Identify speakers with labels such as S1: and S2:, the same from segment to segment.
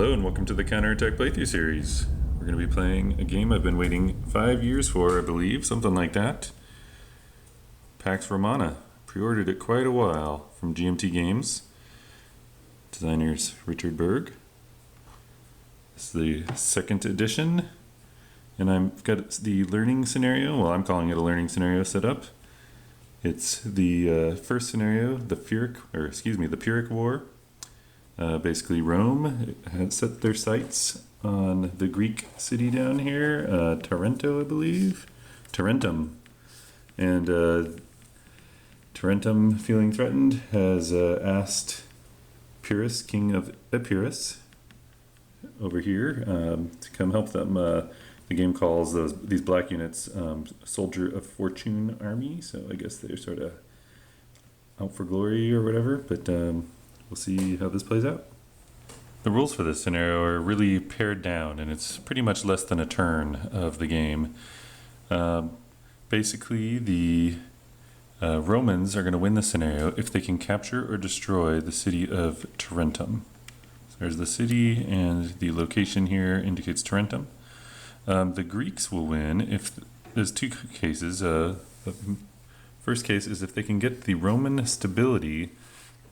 S1: Hello and welcome to the Counterattack playthrough series. We're going to be playing a game I've been waiting 5 years for, I believe, something like that. Pax Romana. Pre-ordered it quite a while from GMT Games. Designers Richard Berg. This is the second edition. And I've got the learning scenario, well I'm calling it a learning scenario set up. It's the first scenario, the Pyrrhic War. Basically Rome had set their sights on the Greek city down here, Tarentum, I believe. Tarentum. And Tarentum, feeling threatened, has asked Pyrrhus, king of Epirus, over here to come help them. The game calls these black units Soldier of Fortune Army, so I guess they're sort of out for glory or whatever, but we'll see how this plays out. The rules for this scenario are really pared down, and it's pretty much less than a turn of the game. Basically, the Romans are going to win the scenario if they can capture or destroy the city of Tarentum. So there's the city, and the location here indicates Tarentum. The Greeks will win if there's two cases. The first case is if they can get the Roman stability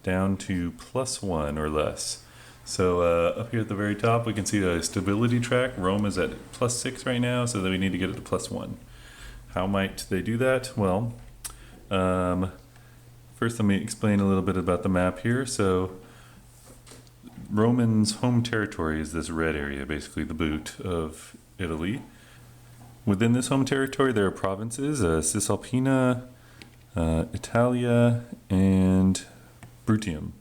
S1: down to +1 or less. So up here at the very top we can see a stability track. Rome is at +6 right now, so that we need to get it to +1. How might they do that? Well, first let me explain a little bit about the map here. So Roman's home territory is this red area, basically the boot of Italy. Within this home territory there are provinces, Cisalpina, Italia, and Bruttium.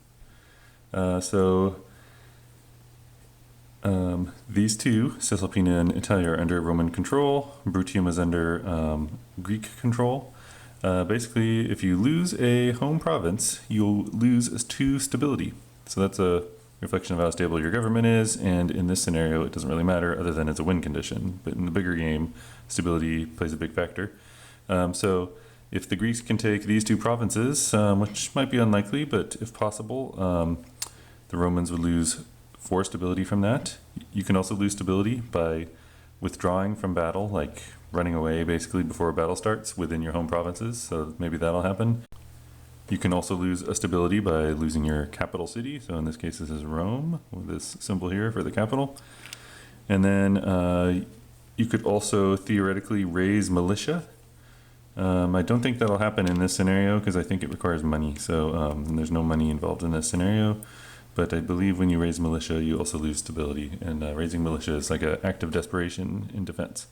S1: These two, Cisalpina and Italia, are under Roman control. Bruttium is under Greek control. Basically, if you lose a home province, you'll lose 2 stability. So that's a reflection of how stable your government is, and in this scenario it doesn't really matter other than it's a win condition. But in the bigger game, stability plays a big factor. So if the Greeks can take these 2 provinces, which might be unlikely, but if possible, the Romans would lose 4 stability from that. You can also lose stability by withdrawing from battle, like running away basically before a battle starts within your home provinces, so maybe that'll happen. You can also lose a stability by losing your capital city, so in this case this is Rome, with this symbol here for the capital. And then you could also theoretically raise militia. I don't think that'll happen in this scenario because I think it requires money, so there's no money involved in this scenario. But I believe when you raise militia, you also lose stability, and raising militia is like an act of desperation in defense.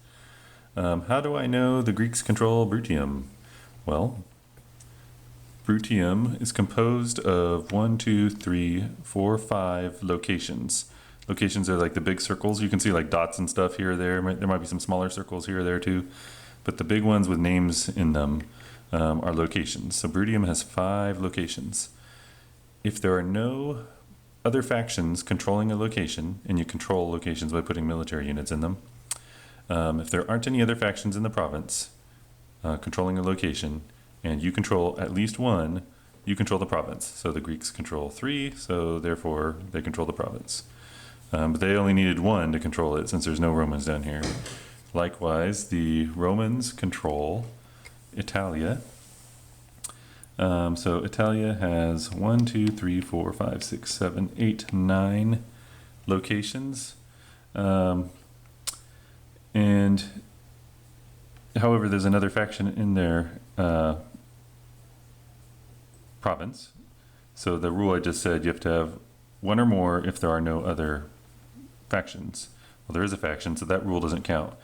S1: How do I know the Greeks control Bruttium? Well, Bruttium is composed of 1, 2, 3, 4, 5 locations. Locations are like the big circles. You can see like dots and stuff here or there. There might be some smaller circles here or there too. But the big ones with names in them are locations. So Bruttium has 5 locations. If there are no other factions controlling a location, and you control locations by putting military units in them, if there aren't any other factions in the province controlling a location, and you control at least 1, you control the province. So the Greeks control 3, so therefore they control the province. But they only needed 1 to control it since there's no Romans down here. Likewise, the Romans control Italia. So Italia has 1, 2, 3, 4, 5, 6, 7, 8, 9 locations. And however, there's another faction in their province. So the rule I just said, you have to have 1 or more if there are no other factions. Well, there is a faction, so that rule doesn't count.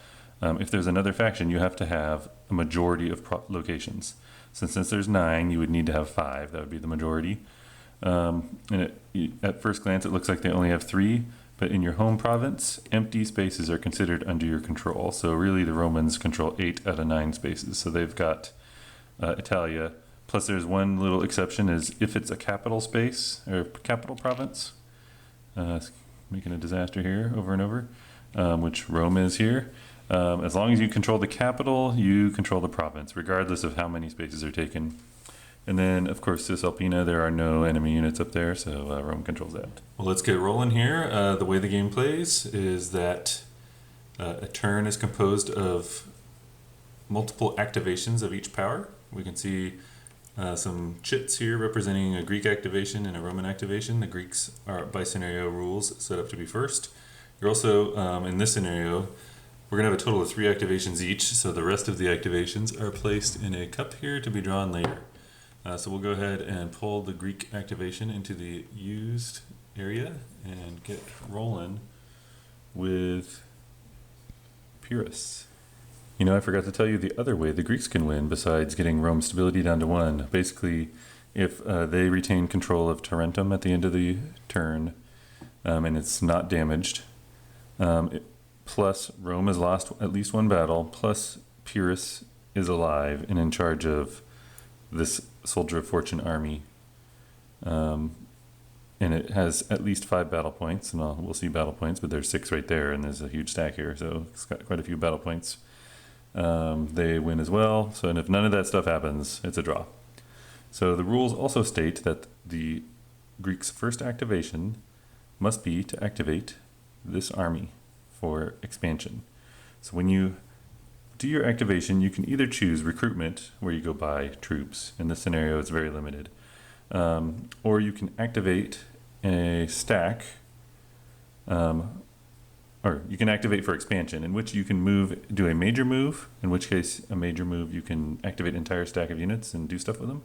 S1: If there's another faction, you have to have a majority of locations. Since there's 9, you would need to have 5. That would be the majority. At first glance, it looks like they only have 3, but in your home province, empty spaces are considered under your control. So really, the Romans control 8 out of 9 spaces. So they've got Italia. Plus, there's one little exception: is if it's a capital space or capital province. Making a disaster here over and over, which Rome is here. As long as you control the capital, you control the province, regardless of how many spaces are taken. And then, of course, Cisalpina, there are no enemy units up there, so Rome controls that. Well, let's get rolling here. The way the game plays is that a turn is composed of multiple activations of each power. We can see some chits here representing a Greek activation and a Roman activation. The Greeks are, by scenario rules, set up to be first. You're also, in this scenario, we're going to have a total of 3 activations each, so the rest of the activations are placed in a cup here to be drawn later. So we'll go ahead and pull the Greek activation into the used area and get rolling with Pyrrhus. You know, I forgot to tell you the other way the Greeks can win besides getting Rome's stability down to 1. Basically, if they retain control of Tarentum at the end of the turn and it's not damaged, plus Rome has lost at least 1 battle, plus Pyrrhus is alive and in charge of this Soldier of Fortune army, and it has at least 5 battle points, and we'll see battle points, but there's 6 right there, and there's a huge stack here, so it's got quite a few battle points. They win as well, so and if none of that stuff happens, it's a draw. So the rules also state that the Greeks' first activation must be to activate this army for expansion. So when you do your activation, you can either choose recruitment, where you go buy troops. In this scenario, it's very limited. Or you can activate a stack, or you can activate for expansion, in which you can do a major move, in which case a major move you can activate an entire stack of units and do stuff with them,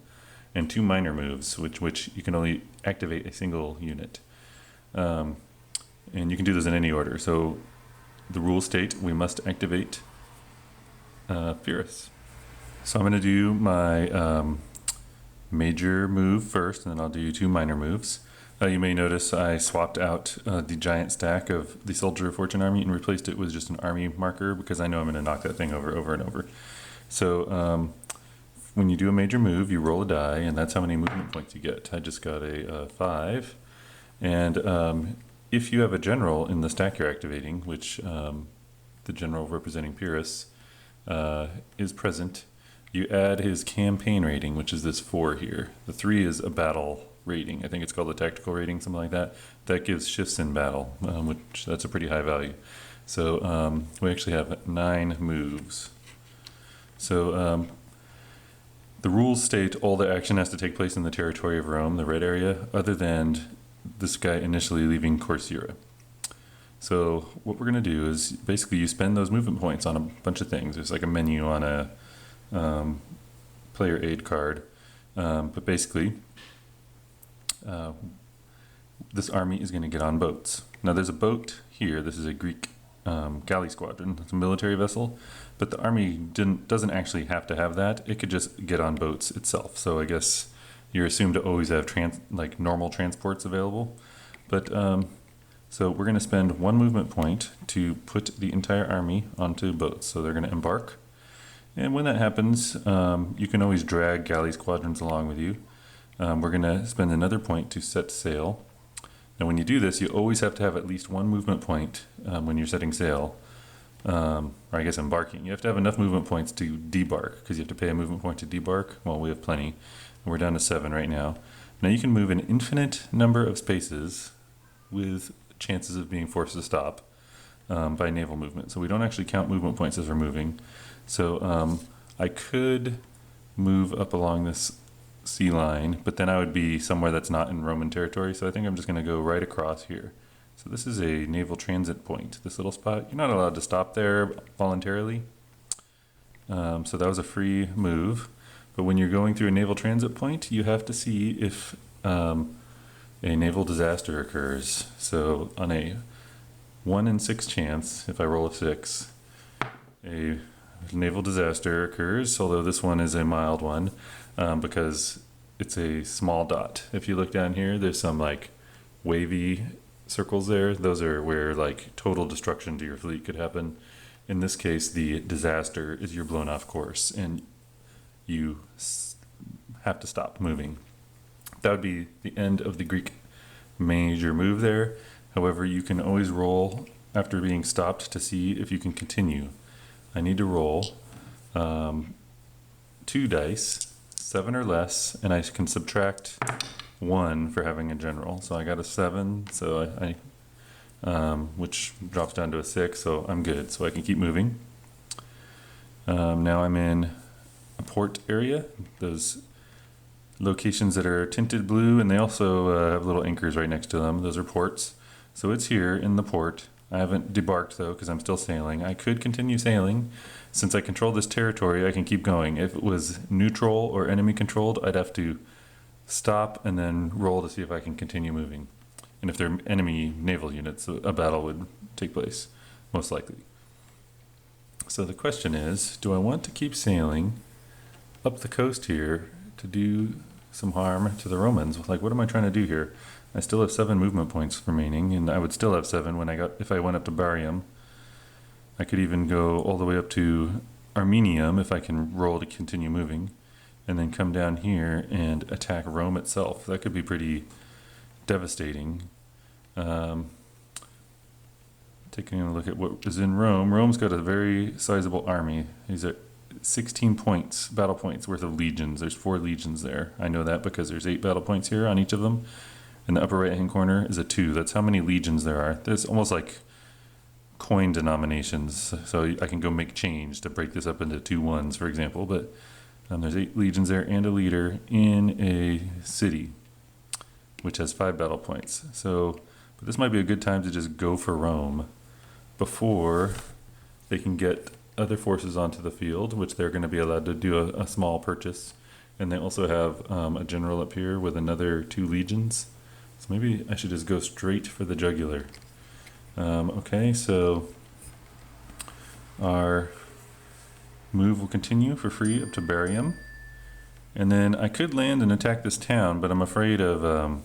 S1: and 2 minor moves, which you can only activate a single unit. And you can do those in any order. So the rules state we must activate Pyrrhus. So I'm going to do my major move first, and then I'll do 2 minor moves. You may notice I swapped out the giant stack of the Soldier of Fortune army and replaced it with just an army marker because I know I'm going to knock that thing over and over. So when you do a major move, you roll a die, and that's how many movement points you get. I just got a 5. And if you have a general in the stack you're activating, which the general representing Pyrrhus is present, you add his campaign rating, which is this 4 here. The 3 is a battle rating. I think it's called a tactical rating, something like that. That gives shifts in battle, which that's a pretty high value. So we actually have 9 moves. So the rules state all the action has to take place in the territory of Rome, the red area, other than this guy initially leaving Corcyra. So what we're going to do is basically you spend those movement points on a bunch of things. There's like a menu on a player aid card, but basically this army is going to get on boats. Now there's a boat here. This is a Greek galley squadron. It's a military vessel, but the army doesn't actually have to have that. It could just get on boats itself. So I guess you're assumed to always have like normal transports available. But so we're going to spend 1 movement point to put the entire army onto boats. So they're going to embark. And when that happens, you can always drag galley squadrons along with you. We're going to spend another point to set sail. Now when you do this, you always have to have at least 1 movement point when you're setting sail, or I guess embarking. You have to have enough movement points to debark, because you have to pay a movement point to debark. Well, we have plenty. We're down to 7 right now. Now you can move an infinite number of spaces with chances of being forced to stop by naval movement. So we don't actually count movement points as we're moving. So I could move up along this sea line, but then I would be somewhere that's not in Roman territory. So I think I'm just going to go right across here. So this is a naval transit point, this little spot. You're not allowed to stop there voluntarily. So that was a free move. But when you're going through a naval transit point, you have to see if a naval disaster occurs. So on a 1 in 6 chance, if I roll a 6, a naval disaster occurs, although this one is a mild one because it's a small dot. If you look down here, there's some like wavy circles there. Those are where like total destruction to your fleet could happen. In this case, the disaster is you're blown off course and you have to stop moving. That would be the end of the Greek major move there. However, you can always roll after being stopped to see if you can continue. I need to roll 2 dice, 7 or less, and I can subtract 1 for having a general. So I got a 7, so which drops down to a 6, so I'm good. So I can keep moving. Now I'm in a port area. Those locations that are tinted blue, and they also have little anchors right next to them. Those are ports. So it's here in the port. I haven't debarked though because I'm still sailing. I could continue sailing. Since I control this territory, I can keep going. If it was neutral or enemy controlled, I'd have to stop and then roll to see if I can continue moving. And if they're enemy naval units, a battle would take place, most likely. So the question is, do I want to keep sailing up the coast here to do some harm to the Romans? Like, what am I trying to do here? I still have 7 movement points remaining, and I would still have 7 if I went up to Barium. I could even go all the way up to Armenium if I can roll to continue moving, and then come down here and attack Rome itself. That could be pretty devastating. Taking a look at what is in Rome. Rome's got a very sizable army. These are 16 points, battle points worth of legions. There's 4 legions there. I know that because there's 8 battle points here on each of them. In the upper right hand corner is a 2. That's how many legions there are. There's almost like coin denominations. So I can go make change to break this up into 2 1s, for example. But there's 8 legions there and a leader in a city, which has 5 battle points. So, but this might be a good time to just go for Rome before they can get other forces onto the field, which they're going to be allowed to do a small purchase. And they also have a general up here with another 2 legions. So maybe I should just go straight for the jugular. Okay, so our move will continue for free up to Barium. And then I could land and attack this town, but I'm afraid of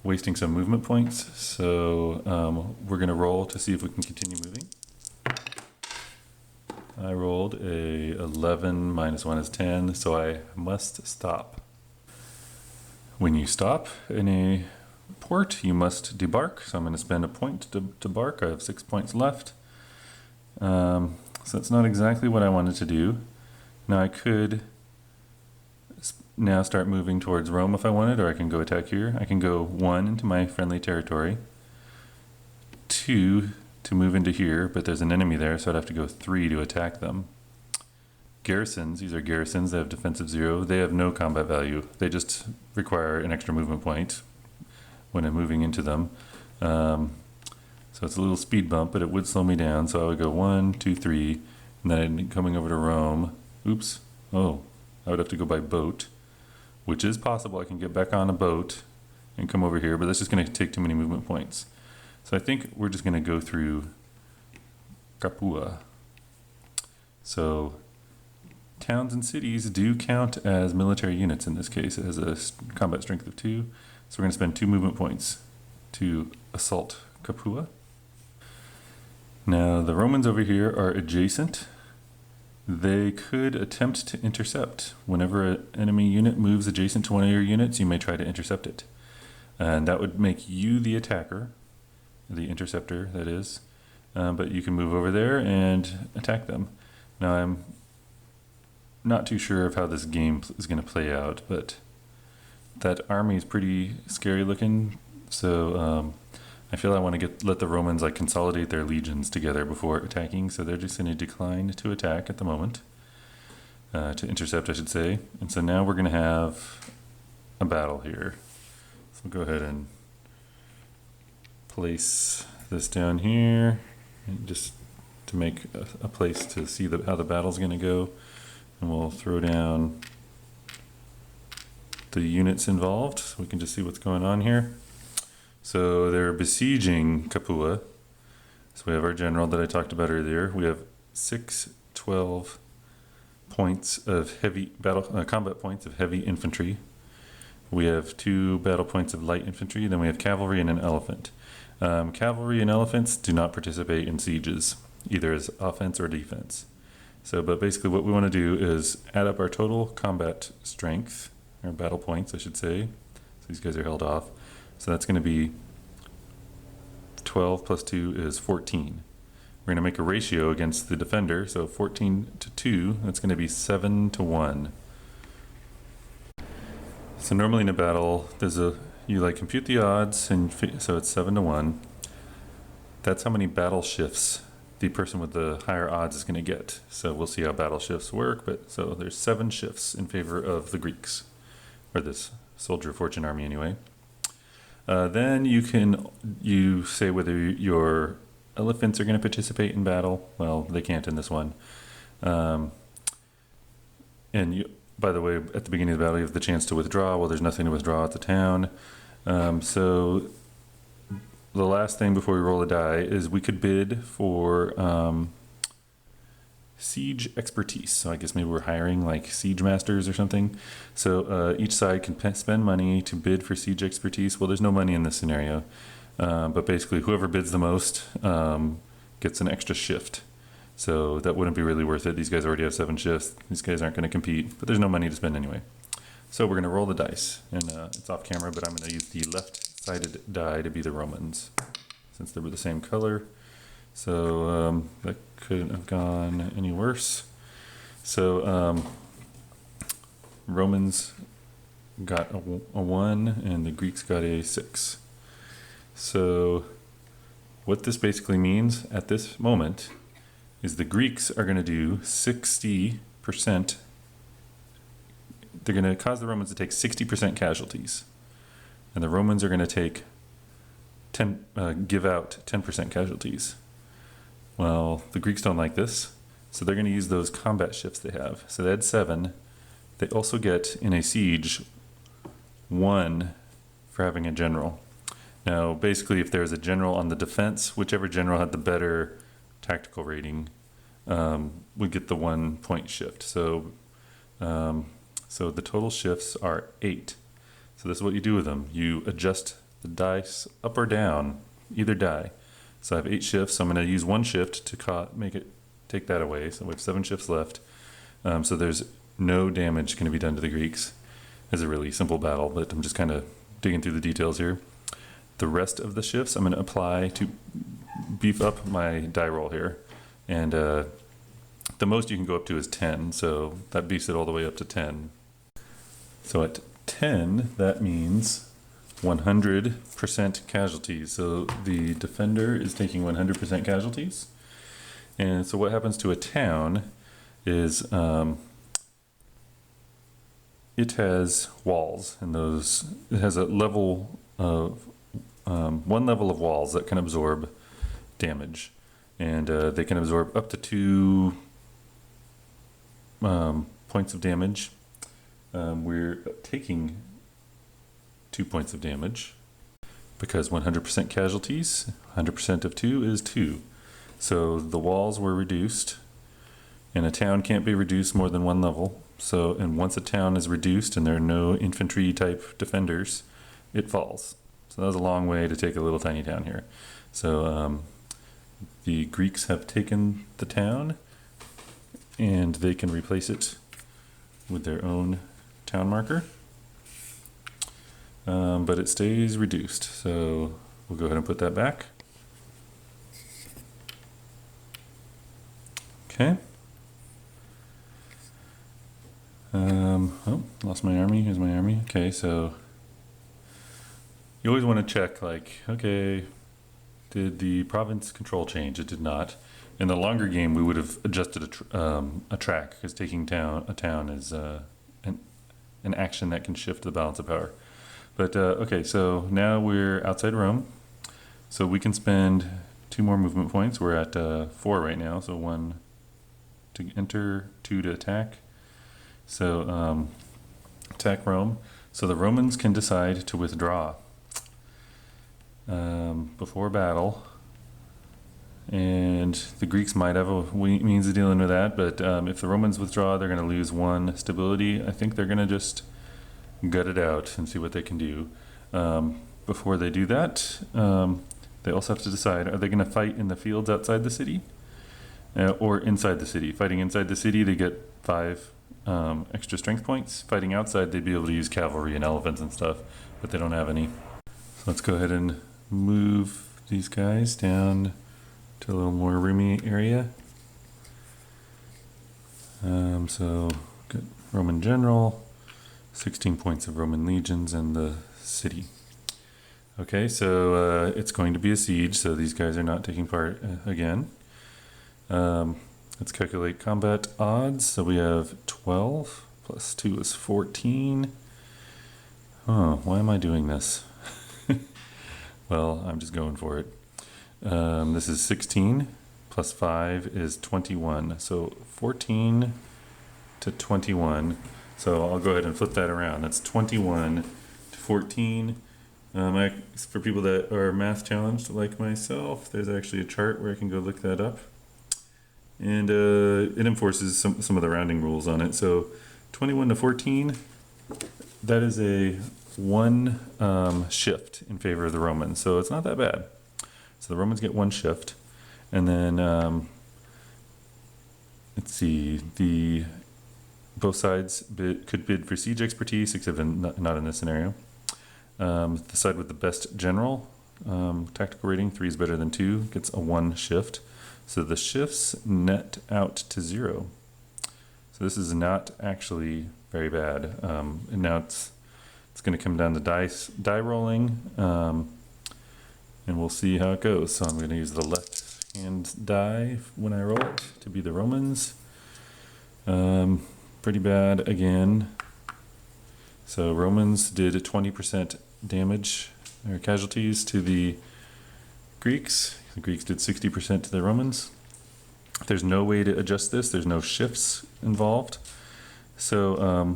S1: wasting some movement points. So we're going to roll to see if we can continue moving. I rolled a 11, minus 1 is 10, so I must stop. When you stop in a port, you must debark. So I'm going to spend a point to debark. I have 6 points left. So that's not exactly what I wanted to do. Now I could now start moving towards Rome if I wanted, or I can go attack here. I can go 1 into my friendly territory, 2 to move into here, but there's an enemy there, so I'd have to go 3 to attack them. Garrisons, these are garrisons, they have defensive 0. They have no combat value. They just require an extra movement point when I'm moving into them. So it's a little speed bump, but it would slow me down. So I would go 1, 2, 3, and then coming over to Rome. Oops. Oh, I would have to go by boat, which is possible. I can get back on a boat and come over here, but that's just going to take too many movement points. So I think we're just going to go through Capua. So towns and cities do count as military units in this case. It has a combat strength of 2. So we're going to spend 2 movement points to assault Capua. Now the Romans over here are adjacent. They could attempt to intercept. Whenever an enemy unit moves adjacent to one of your units, you may try to intercept it. And that would make you the attacker, the interceptor that is. But you can move over there and attack them. Now I'm not too sure of how this game is going to play out, but that army is pretty scary looking. So I feel I want to let the Romans like consolidate their legions together before attacking. So they're just going to decline to attack at the moment, to intercept, I should say. And so now we're going to have a battle here. So we'll go ahead and place this down here, and just to make a place to see how the battle's going to go. And we'll throw down the units involved so we can just see what's going on here. So they're besieging Capua. So we have our general that I talked about earlier. We have 12 points of heavy combat points of heavy infantry. We have 2 battle points of light infantry. Then we have cavalry and an elephant. Cavalry and elephants do not participate in sieges, either as offense or defense. So, but basically what we want to do is add up our total combat strength, or battle points, I should say. So these guys are held off. So that's going to be 12 plus 2 is 14. We're going to make a ratio against the defender. So 14 to 2, that's going to be 7 to 1. So normally in a battle, you like compute the odds, and so it's 7-1. That's how many battle shifts the person with the higher odds is going to get. So we'll see how battle shifts work. But so there's 7 shifts in favor of the Greeks, or this soldier of fortune army anyway. Then you say whether your elephants are going to participate in battle. Well, they can't in this one. By the way, at the beginning of the battle, you have the chance to withdraw. Well, there's nothing to withdraw at the town. So the last thing before we roll a die is we could bid for siege expertise. So I guess maybe we're hiring like siege masters or something. So each side can spend money to bid for siege expertise. Well, there's no money in this scenario. But basically, whoever bids the most gets an extra shift. So that wouldn't be really worth it. These guys already have 7 shifts. These guys aren't going to compete, but there's no money to spend anyway. So we're going to roll the dice, and it's off camera, but I'm going to use the left-sided die to be the Romans, since they were the same color. So that couldn't have gone any worse. So Romans got a 1, and the Greeks got a 6. So what this basically means at this moment is the Greeks are going to do 60%. They're going to cause the Romans to take 60% casualties. And the Romans are going to take give out 10% casualties. Well, the Greeks don't like this, so they're going to use those combat shifts they have. So they had 7. They also get, in a siege, 1 for having a general. Now, basically, if there's a general on the defense, whichever general had the better tactical rating would get the 1 point shift. So the total shifts are 8. So this is what you do with them. You adjust the dice up or down, either die. So I have 8 shifts, so I'm going to use 1 shift to take that away. So we have 7 shifts left. So there's no damage going to be done to the Greeks. It's a really simple battle, but I'm just kind of digging through the details here. The rest of the shifts I'm going to apply to beef up my die roll here. And the most you can go up to is 10, so that beefs it all the way up to 10. So at 10, that means 100% casualties. So the defender is taking 100% casualties. And so what happens to a town is it has walls, and it has a level of 1 level of walls that can absorb damage, and they can absorb up to 2 points of damage. We're taking 2 points of damage because 100% casualties, 100% of 2 is 2. So the walls were reduced, and a town can't be reduced more than 1 level. So, and once a town is reduced and there are no infantry type defenders, it falls. So that was a long way to take a little tiny town here. So the Greeks have taken the town, and they can replace it with their own town marker. But it stays reduced. So we'll go ahead and put that back. Okay. Oh, lost my army. Here's my army. Okay, so you always want to check, like, okay, did the province control change? It did not. In the longer game, we would have adjusted a track, because taking a town is an action that can shift the balance of power. But okay, so now we're outside Rome, so we can spend 2 more movement points. We're at 4 right now, so 1 to enter, 2 to attack. So attack Rome. So the Romans can decide to withdraw before battle, and the Greeks might have a means of dealing with that, but if the Romans withdraw, they're going to lose 1 stability. I think they're going to just gut it out and see what they can do. Before they do that, they also have to decide, are they going to fight in the fields outside the city or inside the city? Fighting inside the city, they get 5 extra strength points. Fighting outside, they'd be able to use cavalry and elephants and stuff, but they don't have any. So let's go ahead and move these guys down to a little more roomy area. So good Roman general. 16 points of Roman legions in the city. Okay, so it's going to be a siege, so these guys are not taking part again. Let's calculate combat odds. So we have 12 plus 2 is 14. Why am I doing this? Well, I'm just going for it. This is 16 plus 5 is 21. So 14 to 21. So I'll go ahead and flip that around. That's 21 to 14. For people that are math challenged like myself, there's actually a chart where I can go look that up. And it enforces some of the rounding rules on it. So 21 to 14, that is a 1 shift in favor of the Romans. So it's not that bad. So the Romans get 1 shift. And then, let's see, both sides could bid for siege expertise, except not in this scenario. The side with the best general tactical rating, 3 is better than 2, gets a 1 shift. So the shifts net out to 0. So this is not actually very bad. And now it's going to come down to die rolling, and we'll see how it goes. So I'm going to use the left hand die when I roll it to be the Romans. Pretty bad again. So Romans did 20% damage or casualties to the Greeks. The Greeks did 60% to the Romans. There's no way to adjust this. There's no shifts involved. So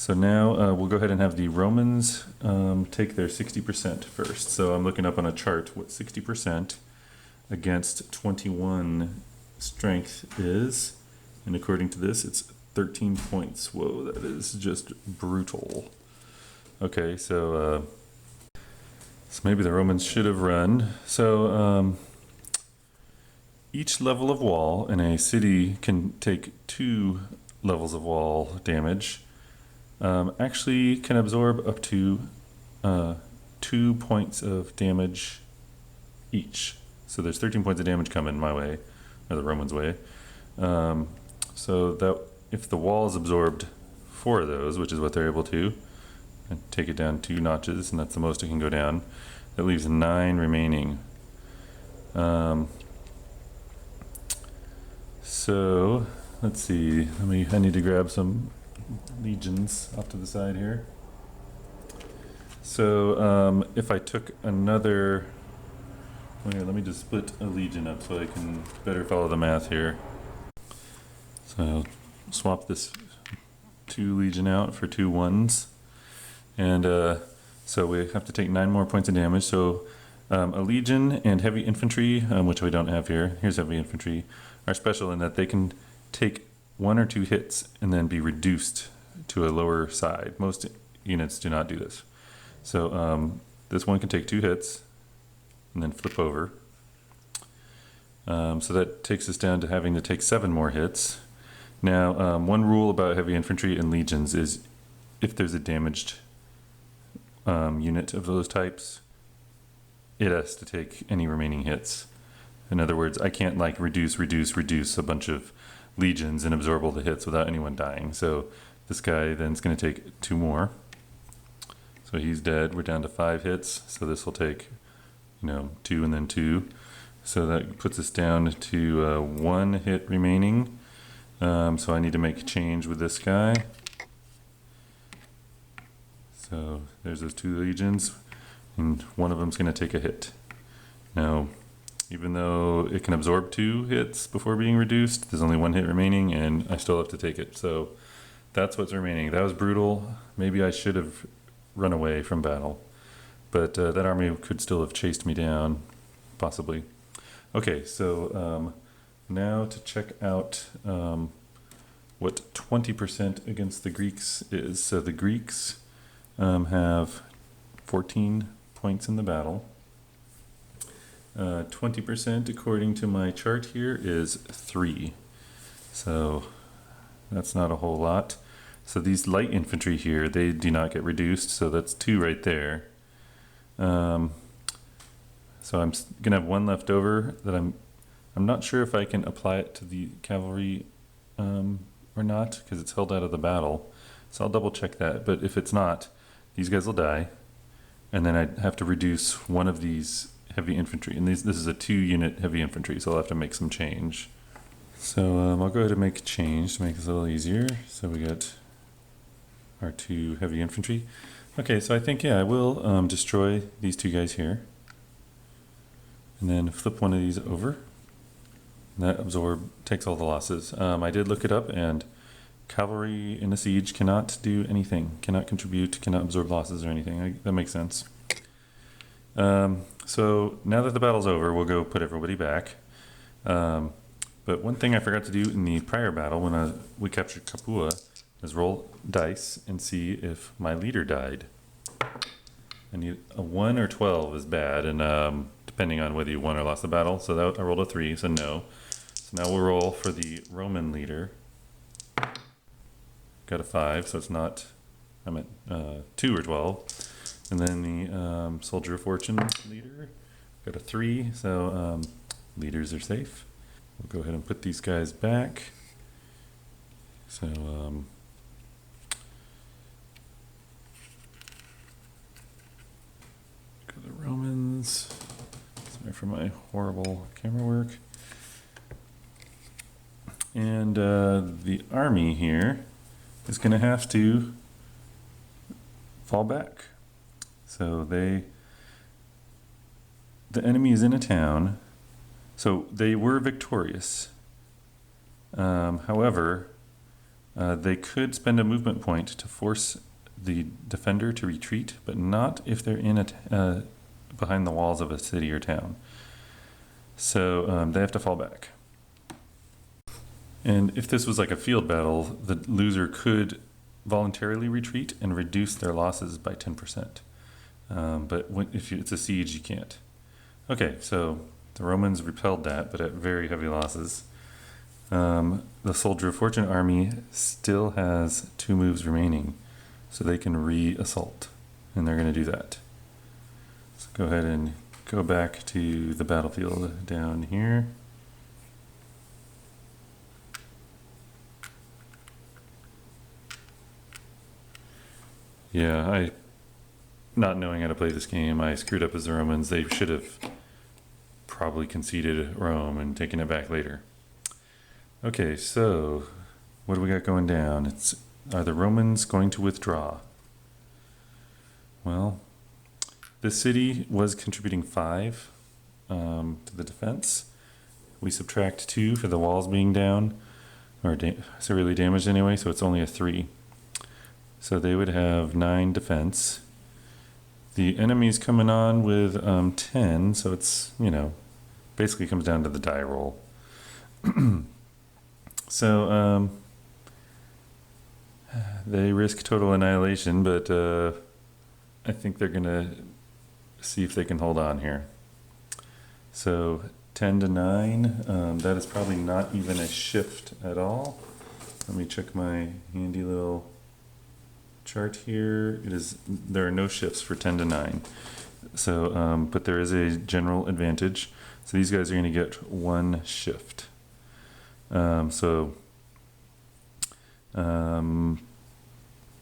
S1: now we'll go ahead and have the Romans take their 60% first. So I'm looking up on a chart what 60% against 21 strength is. And according to this, it's 13 points. Whoa, that is just brutal. Okay, so maybe the Romans should have run. So each level of wall in a city can take 2 levels of wall damage. Actually can absorb up to 2 points of damage each. So there's 13 points of damage coming my way, or the Romans' way. So that if the wall is absorbed 4 of those, which is what they're able to, and take it down 2 notches, and that's the most it can go down, that leaves 9 remaining. So let's see. I need to grab some legions off to the side here. So if I took another, here, let me just split a legion up so I can better follow the math here. So I'll swap this 2 legion out for 2 1s, and so we have to take 9 more points of damage. So a legion and heavy infantry, which we don't have here. Here's heavy infantry, are special in that they can take 1 or 2 hits and then be reduced to a lower side. Most units do not do this. So this one can take 2 hits and then flip over. So that takes us down to having to take 7 more hits. Now, one rule about heavy infantry and legions is if there's a damaged unit of those types, it has to take any remaining hits. In other words, I can't like reduce a bunch of legions and absorb all the hits without anyone dying. So this guy then is going to take 2 more. So he's dead. We're down to 5 hits. So this will take, 2 and then 2. So that puts us down to 1 hit remaining. So I need to make a change with this guy. So there's those 2 legions, and one of them's going to take a hit. Now, even though it can absorb 2 hits before being reduced, there's only 1 hit remaining, and I still have to take it. So that's what's remaining. That was brutal. Maybe I should have run away from battle, but that army could still have chased me down, possibly. Okay, so now to check out what 20% against the Greeks is. So the Greeks have 14 points in the battle. 20% according to my chart here is 3. So that's not a whole lot. So these light infantry here, they do not get reduced, so that's 2 right there. So I'm gonna have 1 left over that I'm not sure if I can apply it to the cavalry or not, because it's held out of the battle. So I'll double check that, but if it's not, these guys will die. And then I'd have to reduce one of these heavy infantry. And this is a 2-unit heavy infantry, so I'll have to make some change. So I'll go ahead and make a change to make this a little easier. So we got our 2 heavy infantry. Okay, so I think, yeah, I will destroy these 2 guys here. And then flip one of these over. That takes all the losses. I did look it up, and cavalry in a siege cannot do anything, cannot contribute, cannot absorb losses or anything. That makes sense. So now that the battle's over, we'll go put everybody back. But one thing I forgot to do in the prior battle when we captured Capua is roll dice and see if my leader died. And a 1 or 12 is bad, and depending on whether you won or lost the battle. So I rolled a 3, so no. So now we'll roll for the Roman leader. Got a 5, so it's not, I'm at 2 or 12. And then the Soldier of Fortune leader, got a 3, so leaders are safe. We'll go ahead and put these guys back. So, go the Romans. Sorry for my horrible camera work. And the army here is going to have to fall back. So the enemy is in a town, so they were victorious. However, they could spend a movement point to force the defender to retreat, but not if they're in behind the walls of a city or town. So they have to fall back. And if this was like a field battle, the loser could voluntarily retreat and reduce their losses by 10%. But if it's a siege, you can't. Okay, so the Romans repelled that, but at very heavy losses. The Soldier of Fortune army still has 2 moves remaining, so they can re-assault, and they're going to do that. So go ahead and go back to the battlefield down here. Yeah, not knowing how to play this game, I screwed up as the Romans. They should have probably conceded Rome and taken it back later. Okay, so what do we got going down? Are the Romans going to withdraw? Well, this city was contributing 5 to the defense. We subtract 2 for the walls being down, or severely damaged anyway, so it's only a 3. So they would have 9 defense. The enemy's coming on with 10, so it's, basically comes down to the die roll. So they risk total annihilation, but I think they're going to see if they can hold on here. So 10 to 9, that is probably not even a shift at all. Let me check my handy little chart here. There are no shifts for 10 to 9. So, but there is a general advantage. So these guys are going to get 1 shift. Yeah,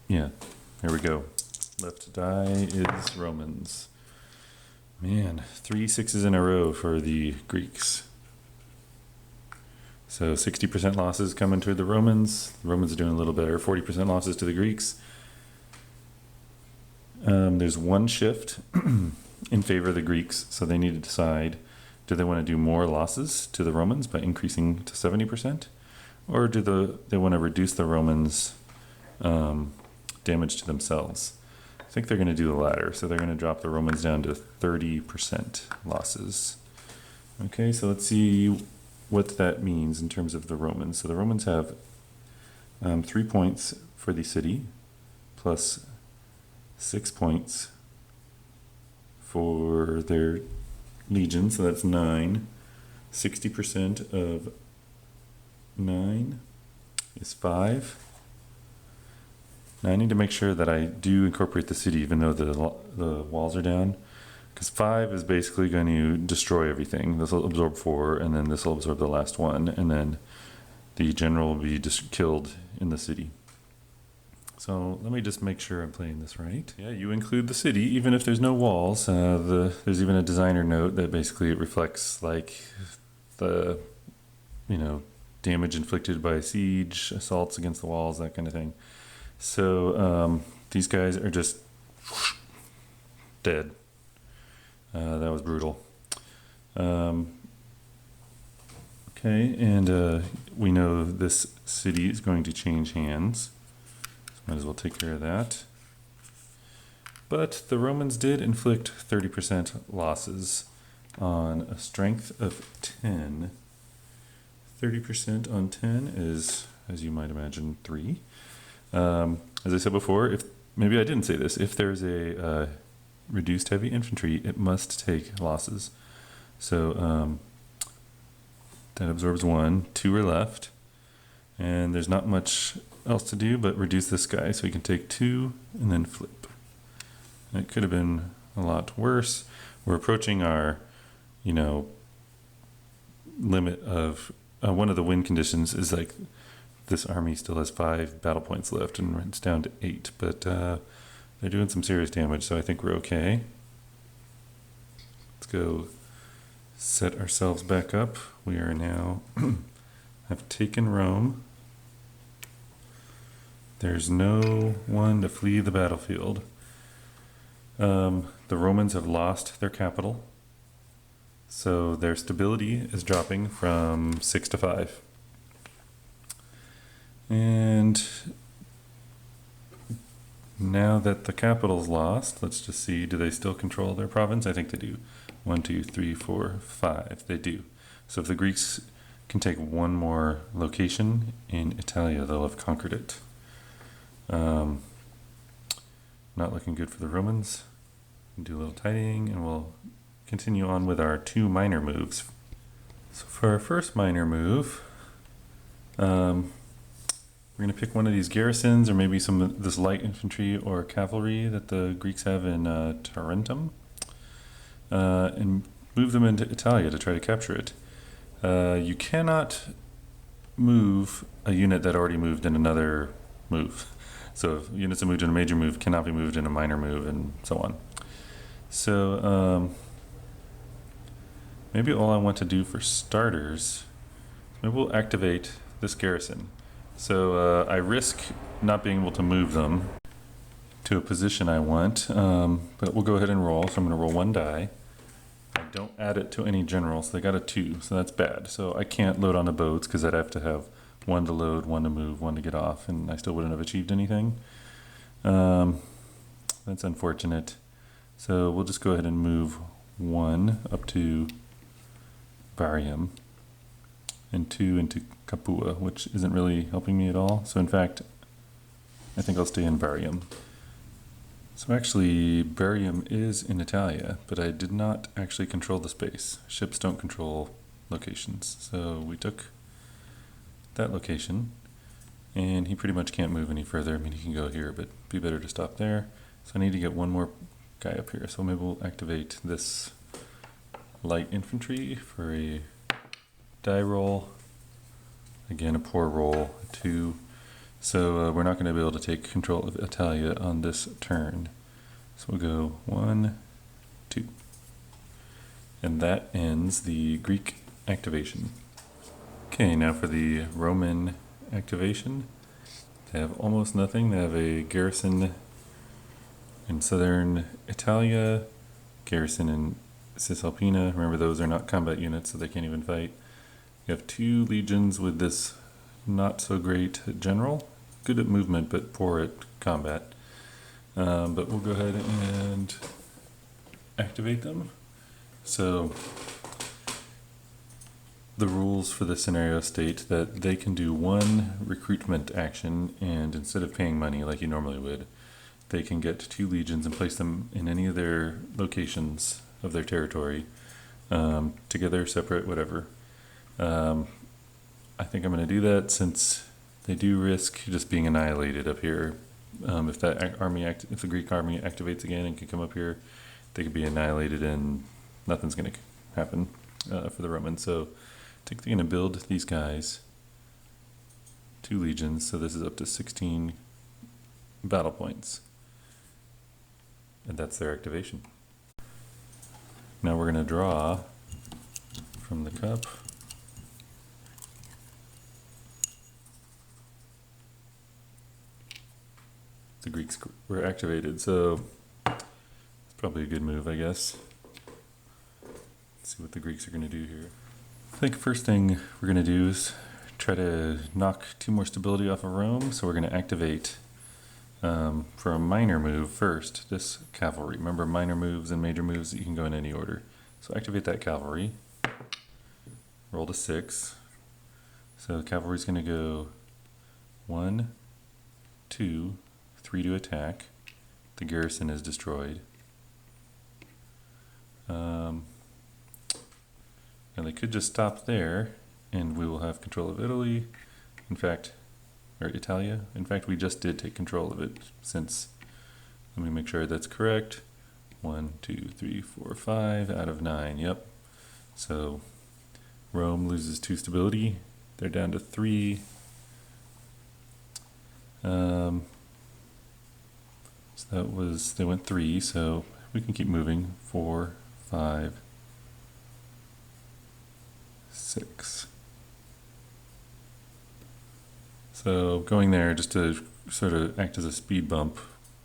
S1: here we go. Left die is Romans. Man, 3 6s in a row for the Greeks. So 60% losses coming to the Romans. The Romans are doing a little better. 40% losses to the Greeks. There's 1 shift in favor of the Greeks, so they need to decide, do they want to do more losses to the Romans by increasing to 70%? Or do they want to reduce the Romans' damage to themselves? I think they're going to do the latter, so they're going to drop the Romans down to 30% losses. Okay, so let's see what that means in terms of the Romans. So the Romans have 3 points for the city, plus 6 points for their legion, so that's 9. 60% of 9 is 5. Now I need to make sure that I do incorporate the city even though the walls are down, because 5 is basically going to destroy everything. This will absorb 4, and then this will absorb the last 1, and then the general will be just killed in the city. So let me just make sure I'm playing this right. Yeah, you include the city, even if there's no walls. There's even a designer note that basically it reflects like the, you know, damage inflicted by siege, assaults against the walls, that kind of thing. So these guys are just dead. That was brutal. Okay, and we know this city is going to change hands. So might as well take care of that. But the Romans did inflict 30% losses on a strength of 10. 30% on 10 is, as you might imagine, 3. As I said before, if maybe I didn't say this, if there's a reduced heavy infantry, it must take losses. So that absorbs 1, 2 are left, and there's not much else to do but reduce this guy, so we can take 2 and then flip. And it could have been a lot worse. We're approaching our, limit of one of the win conditions is like this army still has 5 battle points left, and it's down to 8, but they're doing some serious damage, so I think we're okay. Let's go set ourselves back up. We are now have taken Rome. There's no one to flee the battlefield. The Romans have lost their capital, so their stability is dropping from 6 to 5. And now that the capital's lost, let's just see, do they still control their province? I think they do. 1, 2, 3, 4, 5. They do. So if the Greeks can take one more location in Italia, they'll have conquered it. Not looking good for the Romans. Do a little tidying, and we'll continue on with our 2 minor moves. So for our first minor move, we're going to pick one of these garrisons, or maybe some of this light infantry or cavalry that the Greeks have in Tarentum, and move them into Italia to try to capture it. You cannot move a unit that already moved in another move. So if units that moved in a major move cannot be moved in a minor move, and so on. So maybe all I want to do for starters, maybe we'll activate this garrison. So I risk not being able to move them to a position I want, but we'll go ahead and roll. So I'm going to roll 1 die. I don't add it to any general, so they got a 2, so that's bad. So I can't load on the boats because I'd have to have 1 to load, 1 to move, 1 to get off, and I still wouldn't have achieved anything. That's unfortunate. So we'll just go ahead and move 1 up to Varium and 2 into Capua, which isn't really helping me at all. So in fact, I think I'll stay in Varium. So actually, Varium is in Italia, but I did not actually control the space. Ships don't control locations. So we took that location, and he pretty much can't move any further. I mean, he can go here, but it'd be better to stop there. So I need to get one more guy up here. So maybe we'll activate this light infantry for a die roll. Again, a poor roll, a 2. So we're not going to be able to take control of Italia on this turn. So we'll go 1, 2. And that ends the Greek activation. Okay, now for the Roman activation. They have almost nothing. They have a garrison in southern Italia, garrison in Cisalpina. Remember, those are not combat units, so they can't even fight. You have 2 legions with this not so great general. Good at movement, but poor at combat. But we'll go ahead and activate them. So the rules for this scenario state that they can do 1 recruitment action, and instead of paying money like you normally would, they can get 2 legions and place them in any of their locations of their territory, together, separate, whatever. I think I'm going to do that since they do risk just being annihilated up here. If the Greek army activates again and can come up here, they could be annihilated and nothing's going to happen for the Romans. So I think they're going to build these guys 2 legions. So this is up to 16 battle points. And that's their activation. Now we're going to draw from the cup. The Greeks were activated, so it's probably a good move, I guess. Let's see what the Greeks are going to do here. I think first thing we're going to do is try to knock 2 more stability off of Rome, so we're going to activate for a minor move first, this cavalry. Remember, minor moves and major moves, you can go in any order. So activate that cavalry. Roll to 6. So the cavalry's going to go 1, 2, 3 to attack. The garrison is destroyed. And they could just stop there, and we will have control of Italy. In fact, or Italia. In fact, we just did take control of it since, let me make sure that's correct. 1, 2, 3, 4, 5 out of 9. Yep. So Rome loses 2 stability. They're down to 3. So that was, they went 3, so we can keep moving. 4, 5, 6. So going there just to sort of act as a speed bump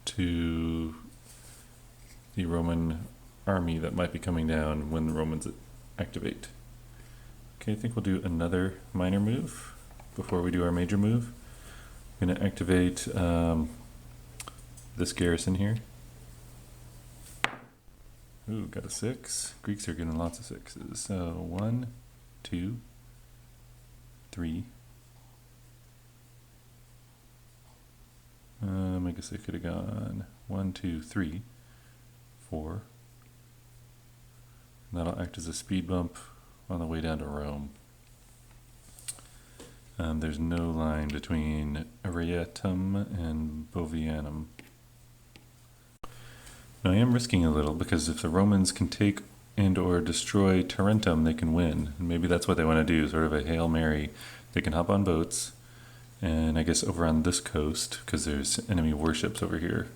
S1: to the Roman army that might be coming down when the Romans activate. Okay, I think we'll do another minor move before we do our major move. I'm going to activate this garrison here. Ooh, got a 6. Greeks are getting lots of 6s. So 1, 2, 3. I guess I could have gone 1, 2, 3, 4. And that'll act as a speed bump on the way down to Rome. There's no line between Arietum and Bovianum. Now I am risking a little because if the Romans can take and or destroy Tarentum, they can win. And maybe that's what they want to do, sort of a Hail Mary. They can hop on boats, and I guess over on this coast, because there's enemy warships over here,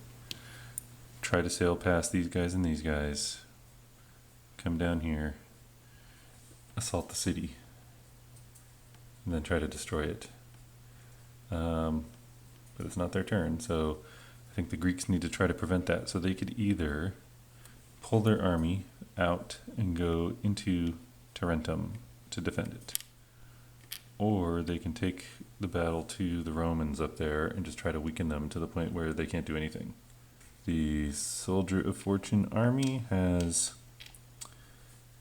S1: try to sail past these guys and these guys, come down here, assault the city, and then try to destroy it. But it's not their turn, so I think the Greeks need to try to prevent that. So they could either pull their army out and go into Tarentum to defend it, or they can take the battle to the Romans up there and just try to weaken them to the point where they can't do anything. The Soldier of Fortune army has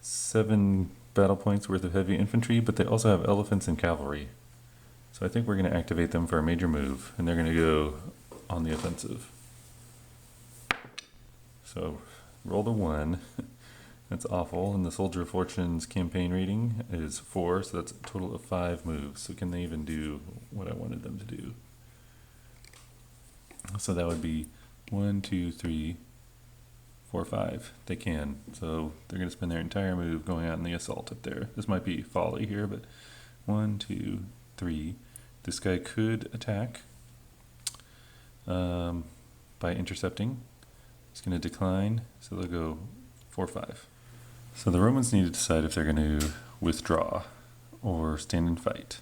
S1: 7 battle points worth of heavy infantry, but they also have elephants and cavalry. So I think we're going to activate them for a major move, and they're going to go on the offensive. So roll the 1. That's awful, and the Soldier of Fortune's campaign rating is 4, so that's a total of 5 moves. So can they even do what I wanted them to do? So that would be 1, 2, 3, 4, 5. They can. So they're going to spend their entire move going out in the assault up there. This might be folly here, but 1, 2, 3. This guy could attack by intercepting. He's going to decline, so they'll go 4, 5. So the Romans need to decide if they're going to withdraw or stand and fight.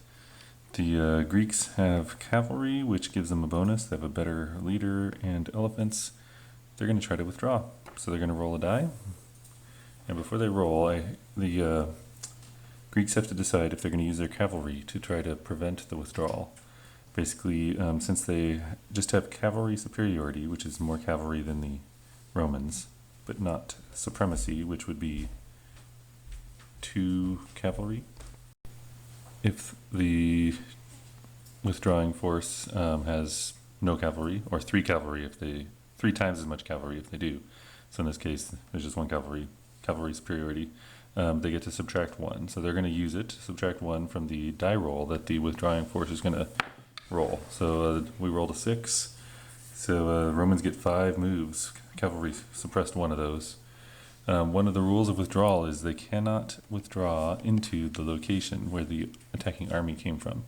S1: The Greeks have cavalry, which gives them a bonus. They have a better leader and elephants. They're going to try to withdraw. So they're going to roll a die. And before they roll, the Greeks have to decide if they're going to use their cavalry to try to prevent the withdrawal. Basically, since they just have cavalry superiority, which is more cavalry than the Romans, but not supremacy, which would be 2 cavalry. If the withdrawing force has no cavalry, or 3 cavalry if they 3 times as much cavalry if they do. So in this case, there's just 1 cavalry superiority. They get to subtract 1. So they're going to use it to subtract 1 from the die roll that the withdrawing force is going to roll. So we rolled a 6. So Romans get 5 moves. Cavalry suppressed 1 of those. One of the rules of withdrawal is they cannot withdraw into the location where the attacking army came from.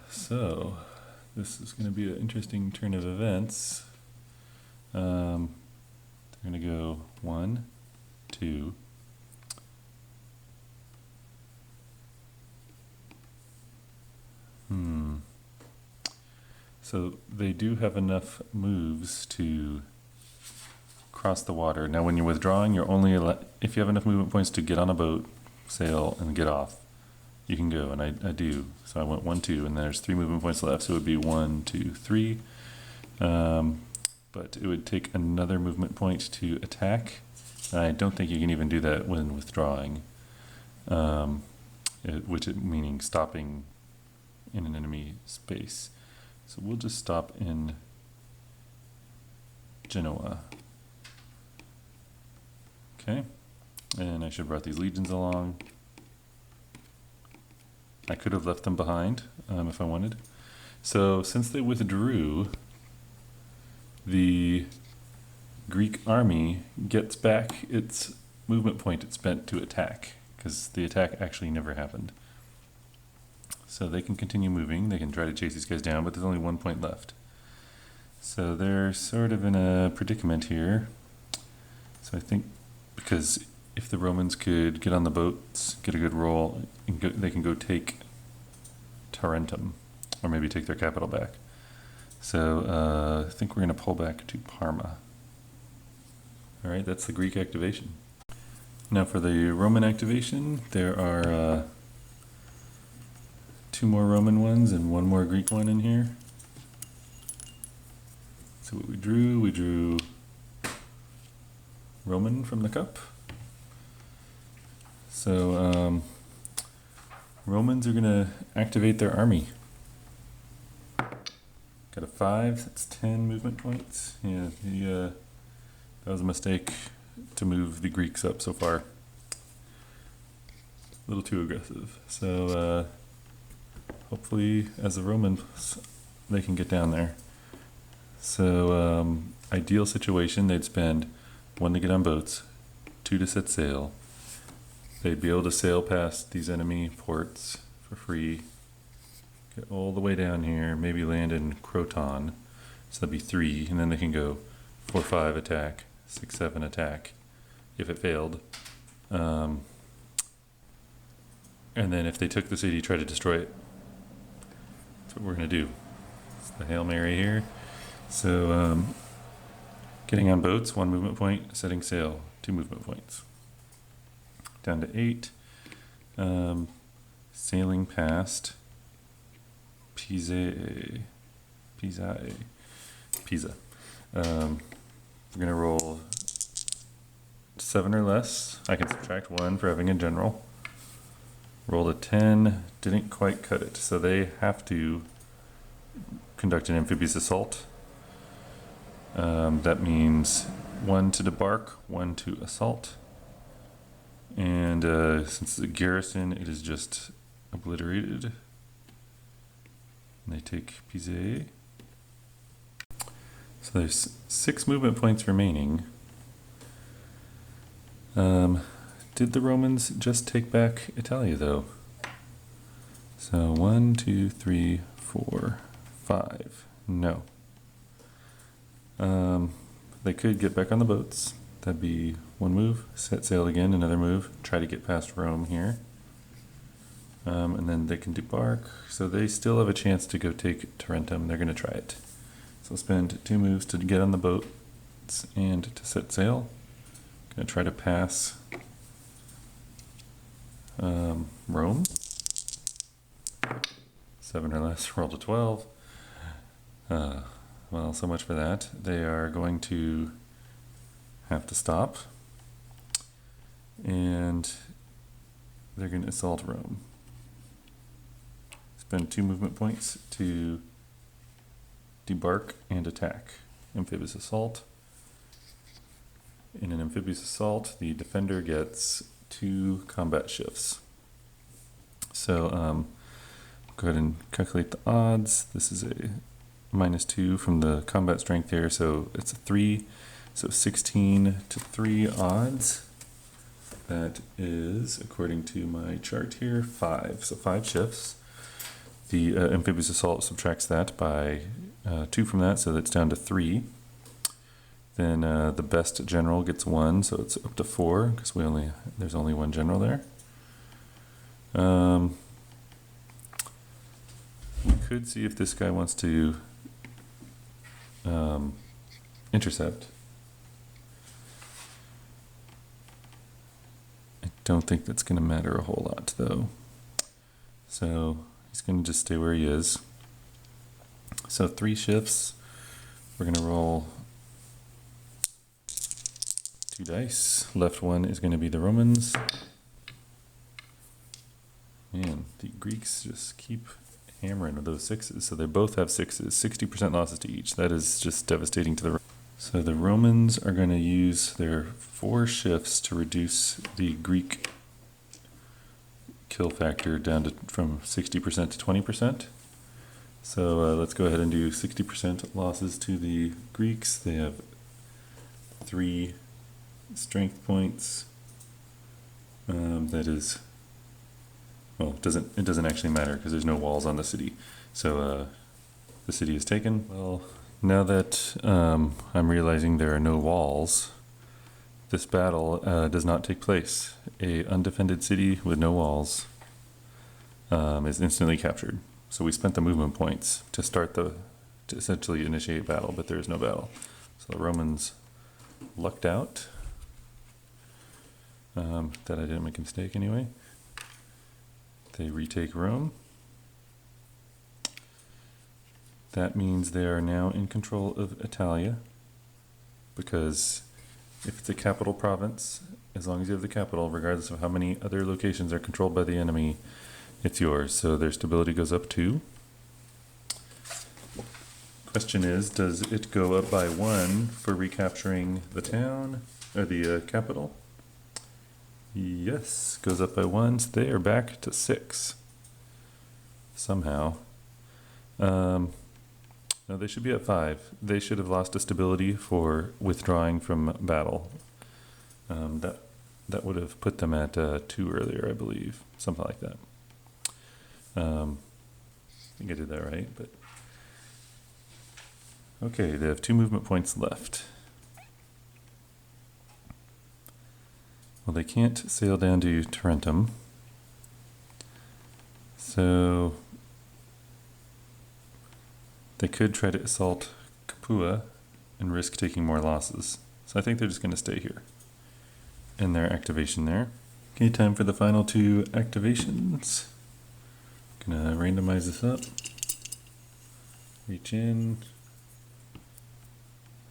S1: So this is going to be an interesting turn of events. They're going to go 1, 2. So they do have enough moves to cross the water. Now when you're withdrawing, you're only if you have enough movement points to get on a boat, sail, and get off, you can go, and I do. So I went 1, 2, and there's 3 movement points left, so it would be 1, 2, 3. But it would take another movement point to attack. I don't think you can even do that when withdrawing, meaning stopping in an enemy space. So we'll just stop in Genoa. Okay, and I should have brought these legions along. I could have left them behind if I wanted. So since they withdrew, the Greek army gets back its movement point it spent to attack, because the attack actually never happened. So they can continue moving, they can try to chase these guys down, but there's only 1 point left. So they're sort of in a predicament here. So I think, because if the Romans could get on the boats, get a good roll, and they can go take Tarentum, or maybe take their capital back. So I think we're going to pull back to Parma. Alright, that's the Greek activation. Now for the Roman activation, there are 2 more Roman ones and 1 more Greek one in here. So what we drew Roman from the cup. So Romans are going to activate their army. Got a 5, that's 10 movement points. Yeah, that was a mistake to move the Greeks up so far. A little too aggressive. So hopefully as the Romans they can get down there. So ideal situation, they'd spend 1 to get on boats, 2 to set sail. They'd be able to sail past these enemy ports for free, get all the way down here, maybe land in Croton, so that'd be 3, and then they can go 4, 5 attack, 6, 7 attack, if it failed. And then if they took the city, try to destroy it. That's what we're going to do. It's the Hail Mary here. So getting on boats, 1 movement point, setting sail, 2 movement points. Down to 8. Sailing past Pisa. We're going to roll 7 or less. I can subtract 1 for having a general. Rolled a 10, didn't quite cut it, so they have to conduct an amphibious assault. That means 1 to debark, 1 to assault. And since it's a garrison, it is just obliterated. And they take Pisa. So there's 6 movement points remaining. Did the Romans just take back Italia though? So 1, 2, 3, 4, 5. No. They could get back on the boats. That'd be 1 move, set sail again, another move, try to get past Rome here. And then they can debark, so they still have a chance to go take Tarentum. They're going to try it. So spend 2 moves to get on the boats and to set sail. Going to try to pass Rome. 7 or less, roll to 12. Well, so much for that. They are going to have to stop, and they're going to assault Rome. Spend 2 movement points to debark and attack. Amphibious assault. In an amphibious assault, the defender gets 2 combat shifts. So go ahead and calculate the odds. This is a -2 from the combat strength here, so it's a 3. So 16 to 3 odds. That is, according to my chart here, 5. So 5 shifts. The amphibious assault subtracts that by 2 from that, so that's down to 3. Then the best general gets 1, so it's up to 4 because there's only 1 general there. We could see if this guy wants to intercept. I don't think that's going to matter a whole lot, though. So he's going to just stay where he is. So 3 shifts. We're going to roll 2 dice. Left one is going to be the Romans. Man, the Greeks just keep hammering with those 6s. So they both have 6s. 60% losses to each. That is just devastating to the Romans. So the Romans are going to use their 4 shifts to reduce the Greek kill factor down to from 60% to 20%. So let's go ahead and do 60% losses to the Greeks. They have 3 strength points. That is, well, it doesn't actually matter because there's no walls on the city. So the city is taken. Well, now that I'm realizing there are no walls, this battle does not take place. A undefended city with no walls is instantly captured. So we spent the movement points to to essentially initiate battle, but there is no battle. So the Romans lucked out. That I didn't make a mistake anyway. They retake Rome. That means they are now in control of Italia, because if it's a capital province, as long as you have the capital, regardless of how many other locations are controlled by the enemy, it's yours. So their stability goes up 2. Question is, does it go up by 1 for recapturing the town, or the capital? Yes, goes up by 1, so they are back to 6. Somehow. No, they should be at 5. They should have lost a stability for withdrawing from battle. That would have put them at 2 earlier, I believe. Something like that. I think I did that right, but... Okay, they have 2 movement points left. Well, they can't sail down to Tarentum. So... they could try to assault Capua and risk taking more losses. So I think they're just going to stay here in their activation there. Okay, time for the final 2 activations. Gonna randomize this up. Reach in.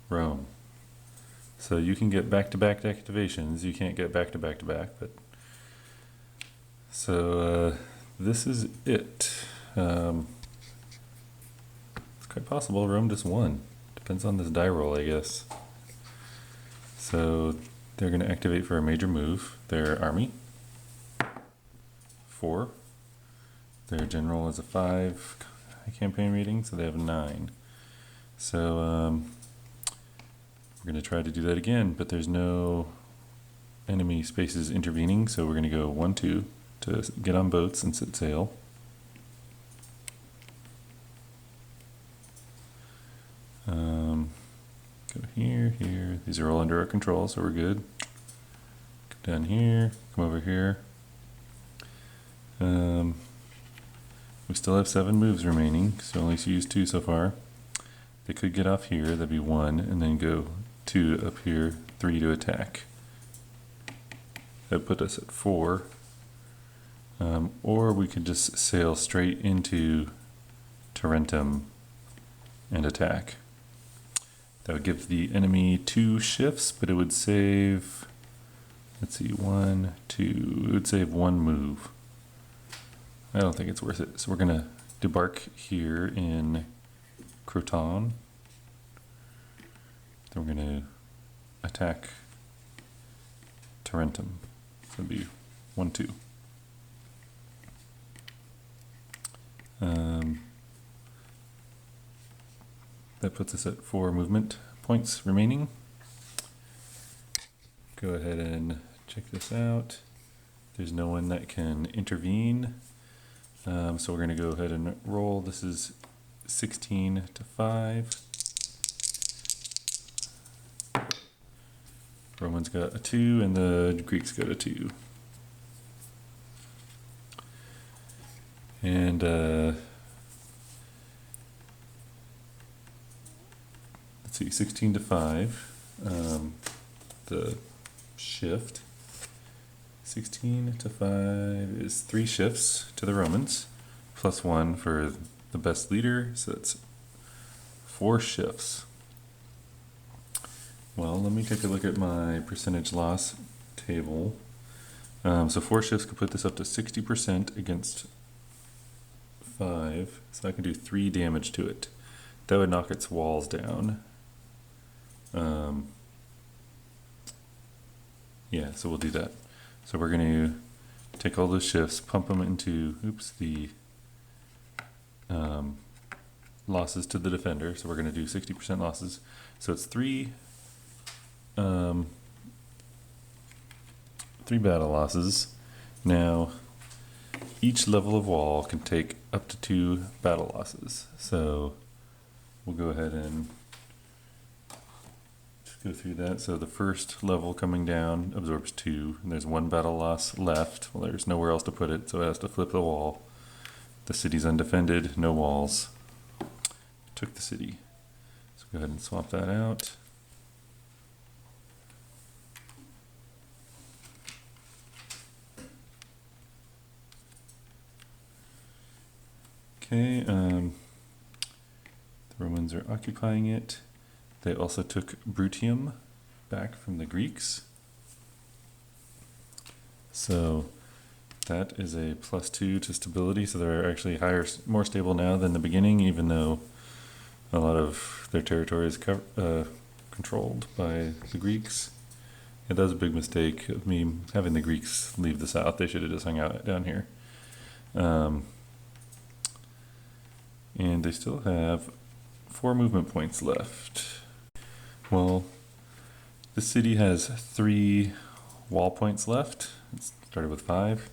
S1: Rome. So you can get back-to-back activations. You can't get back-to-back-to-back, but... So this is it. Quite possible Rome just won. Depends on this die roll, I guess. So they're going to activate for a major move their army. 4. Their general is a 5 campaign rating, so they have 9. So we're going to try to do that again, but there's no enemy spaces intervening, so we're going to go 1-2 to get on boats and set sail. Go here, here. These are all under our control, so we're good. Go down here, come over here. We still have 7 moves remaining, so only used 2 so far. They could get off here, that'd be 1, and then go 2 up here, 3 to attack. That put us at 4. Or we could just sail straight into Tarentum and attack. That would give the enemy 2 shifts, but it would save, let's see, 1, 2, it would save 1 move. I don't think it's worth it. So we're gonna debark here in Croton. Then we're gonna attack Tarentum. So it'd be 1-2. That puts us at 4 movement points remaining. Go ahead and check this out. There's no one that can intervene. So we're going to go ahead and roll. This is 16 to 5. Romans got a 2 and the Greeks got a 2. And let's see, 16 to 5. The shift. 16 to 5 is 3 shifts to the Romans, plus 1 for the best leader, so that's 4 shifts. Well, let me take a look at my percentage loss table. So 4 shifts could put this up to 60% against 5, so I can do 3 damage to it. That would knock its walls down. Yeah, so we'll do that. So we're going to take all those shifts, pump them into, the losses to the defender. So we're going to do 60% losses. So it's 3 battle losses. Now, each level of wall can take up to 2 battle losses. So we'll go ahead and go through that. So the first level coming down absorbs 2, and there's 1 battle loss left. Well, there's nowhere else to put it, so it has to flip the wall. The city's undefended, no walls. Took the city. So go ahead and swap that out. Okay, the Romans are occupying it. They also took Brutium back from the Greeks. So that is a +2 to stability. So they're actually more stable now than the beginning, even though a lot of their territory is controlled by the Greeks. Yeah, that was a big mistake of me having the Greeks leave the south. They should have just hung out down here. And they still have 4 movement points left. Well, the city has 3 wall points left. It started with 5.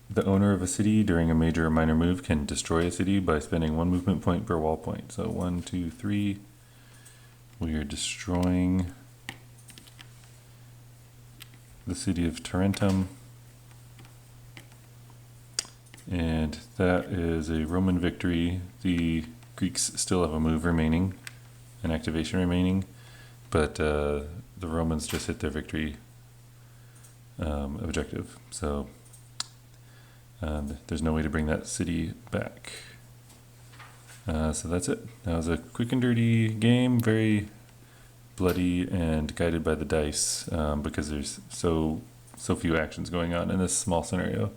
S1: The owner of a city during a major or minor move can destroy a city by spending 1 movement point per wall point. So 1, 2, 3. We are destroying the city of Tarentum. And that is a Roman victory. The Greeks still have a move remaining, an activation remaining, but the Romans just hit their victory objective. So there's no way to bring that city back. So that's it. That was a quick and dirty game, very bloody and guided by the dice because there's so few actions going on in this small scenario.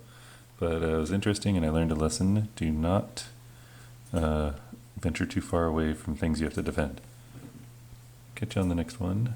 S1: But it was interesting, and I learned a lesson. Do not venture too far away from things you have to defend. Catch you on the next one.